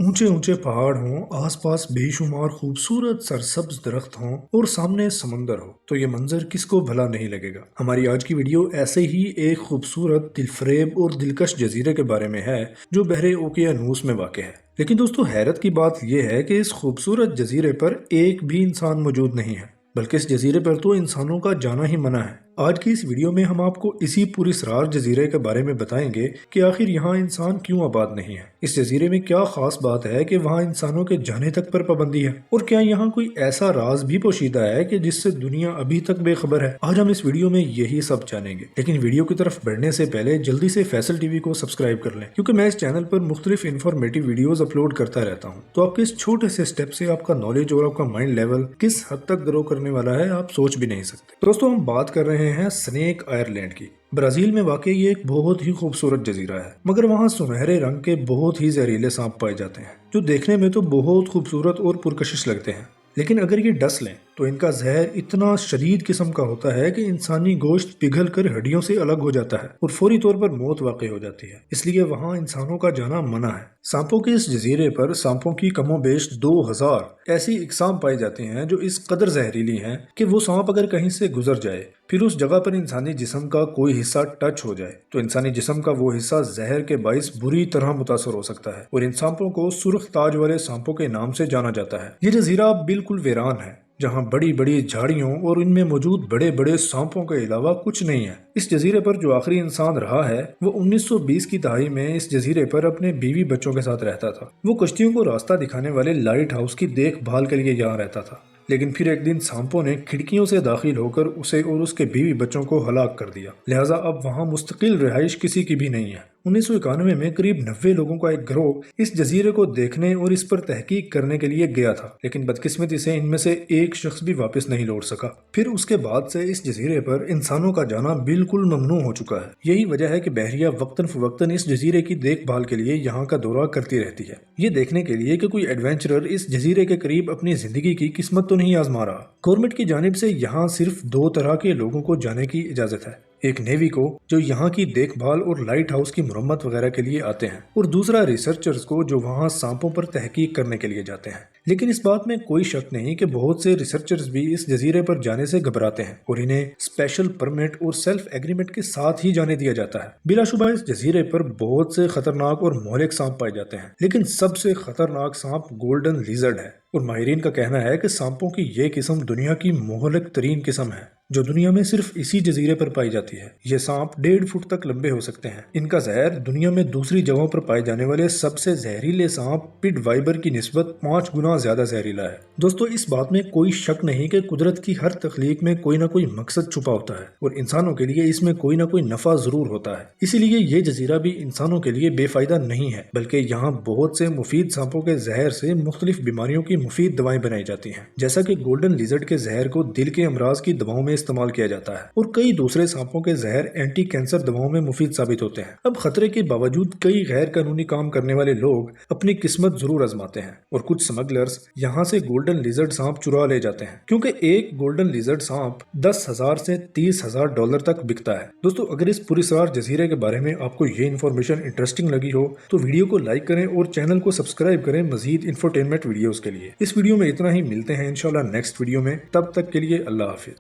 ऊंचे ऊंचे पहाड़ हों, आसपास बेशुमार खूबसूरत सरसब्ज दरख्त हों और सामने समंदर हो तो ये मंजर किसको भला नहीं लगेगा। हमारी आज की वीडियो ऐसे ही एक खूबसूरत, दिलफरेब और दिलकश जजीरे के बारे में है जो बहरे ओकियानूस में वाक़ है। लेकिन दोस्तों, हैरत की बात यह है कि इस खूबसूरत जजीरे पर एक भी इंसान मौजूद नहीं है, बल्कि इस जजीरे पर तो इंसानों का जाना ही मना है। आज की इस वीडियो में हम आपको इसी पुरस्रार जजीरे के बारे में बताएंगे कि आखिर यहाँ इंसान क्यों आबाद नहीं है, इस जजीरे में क्या खास बात है कि वहाँ इंसानों के जाने तक पर पाबंदी है, और क्या यहाँ कोई ऐसा राज भी पोशीदा है कि जिससे दुनिया अभी तक बेखबर है। आज हम इस वीडियो में यही सब जानेंगे। लेकिन वीडियो की तरफ बढ़ने से पहले जल्दी से फैसल टीवी को सब्सक्राइब कर लें, क्योंकि मैं इस चैनल पर मुख्तलिफ इन्फॉर्मेटिव वीडियोस अपलोड करता रहता हूँ। तो आपके इस छोटे से स्टेप से आपका नॉलेज और आपका माइंड लेवल किस हद तक ग्रो करने वाला है आप सोच भी नहीं सकते। दोस्तों, हम बात कर रहे हैं स्नेक आयरलैंड की। ब्राजील में वाकई ये एक बहुत ही खूबसूरत जजीरा है, मगर वहाँ सुनहरे रंग के बहुत ही जहरीले सांप पाए जाते हैं जो देखने में तो बहुत खूबसूरत और पुरकशिश लगते हैं, लेकिन अगर ये डस लें तो इनका जहर इतना शदीद किस्म का होता है कि इंसानी गोश्त पिघल कर हड्डियों से अलग हो जाता है और फौरी तौर पर मौत वाक़ई हो जाती है। इसलिए वहाँ इंसानों का जाना मना है। सांपों के इस जजीरे पर सांपों की कमोबेश 2000 ऐसी इकसाम पाई जाती हैं जो इस कदर जहरीली हैं कि वो सांप अगर कहीं से गुजर जाए, फिर उस जगह पर इंसानी जिस्म का कोई हिस्सा टच हो जाए, तो इंसानी जिस्म का वो हिस्सा जहर के बाइस बुरी तरह मुतासर हो सकता है और इन सांपों को सुर्ख ताज वाले सांपों के नाम से जाना जाता है। ये जजीरा बिल्कुल वीरान है, जहाँ बड़ी बड़ी झाड़ियों और इनमें मौजूद बड़े बड़े सांपों के अलावा कुछ नहीं है। इस जजीरे पर जो आखिरी इंसान रहा है वो 1920 की दहाई में इस जजीरे पर अपने बीवी बच्चों के साथ रहता था। वो कश्तियों को रास्ता दिखाने वाले लाइट हाउस की देखभाल के लिए यहाँ रहता था, लेकिन फिर एक दिन सांपों ने खिड़कियों से दाखिल होकर उसे और उसके बीवी बच्चों को हलाक कर दिया। लिहाजा अब वहाँ मुस्तकिल रिहाइश किसी की भी नहीं है। 1991 में करीब 90 लोगों का एक गिरोह इस जजीरे को देखने और इस पर तहकीक करने के लिए गया था, लेकिन बदकिस्मती से इनमें से एक शख्स भी वापस नहीं लौट सका। फिर उसके बाद से इस जजीरे पर इंसानों का जाना बिल्कुल ममनू हो चुका है। यही वजह है कि बहरिया वक्तन फवक्तन इस जजीरे की देखभाल के लिए यहाँ का दौरा करती रहती है, ये देखने के लिए कि कोई एडवेंचरर इस जजीरे के करीब अपनी जिंदगी की किस्मत तो नहीं आजमा रहा। गवर्नमेंट की जानिब से यहाँ सिर्फ 2 तरह के लोगों को जाने की इजाजत है। एक नेवी को, जो यहाँ की देखभाल और लाइट हाउस की मुरम्मत वगैरह के लिए आते हैं, और दूसरा रिसर्चर्स को, जो वहाँ सांपों पर तहकीक करने के लिए जाते हैं। लेकिन इस बात में कोई शक नहीं कि बहुत से रिसर्चर्स भी इस जजीरे पर जाने से घबराते हैं और इन्हें स्पेशल परमिट और सेल्फ एग्रीमेंट के साथ ही जाने दिया जाता है। बिलाशुबा इस जजीरे पर बहुत से खतरनाक और मोहलिक सांप पाए जाते हैं, लेकिन सबसे खतरनाक सांप गोल्डन लिजर्ड है, और माहिरीन का कहना है कि सांपों की ये किस्म दुनिया की मोहलिक तरीन किस्म है जो दुनिया में सिर्फ इसी जजीरे पर पाई जाती है। ये सांप 1.5 फुट तक लंबे हो सकते हैं। इनका जहर दुनिया में दूसरी जगहों पर पाए जाने वाले सबसे जहरीले सांप पिट वाइबर की निस्बत 5 गुना ज्यादा जहरीला है। दोस्तों, इस बात में कोई शक नहीं कि कुदरत की हर तख्लीक में कोई ना कोई मकसद छुपा होता है और इंसानों के लिए इसमें कोई ना कोई नफा जरूर होता है। इसीलिए ये जजीरा भी इंसानों के लिए बेफायदा नहीं है, बल्कि यहाँ बहुत से मुफीद सांपों के जहर से मुख्तलिफ बीमारियों की मुफीद दवाएं बनाई जाती हैं, जैसा कि गोल्डन लिजर्ड के जहर को दिल के अमराज की दवाओं में इस्तेमाल किया जाता है और कई दूसरे सांपों के जहर एंटी कैंसर दवाओं में मुफीद साबित होते हैं। अब खतरे के बावजूद कई गैर कानूनी काम करने वाले लोग अपनी किस्मत जरूर आजमाते हैं और कुछ स्मगलर्स यहाँ से गोल्डन लिजर्ड सांप चुरा ले जाते हैं, क्योंकि एक गोल्डन लिजर्ड सांप 10,000 से 30,000 डॉलर तक बिकता है। दोस्तों, अगर इस पुरस्रार जजीरे के बारे में आपको ये इन्फॉर्मेशन इंटरेस्टिंग लगी हो तो वीडियो को लाइक करें और चैनल को सब्सक्राइब करें मजीद इंफोटेनमेंट वीडियोस के लिए। इस वीडियो में इतना ही, मिलते हैं इंशाल्लाह नेक्स्ट वीडियो में। तब तक के लिए अल्लाह हाफिज।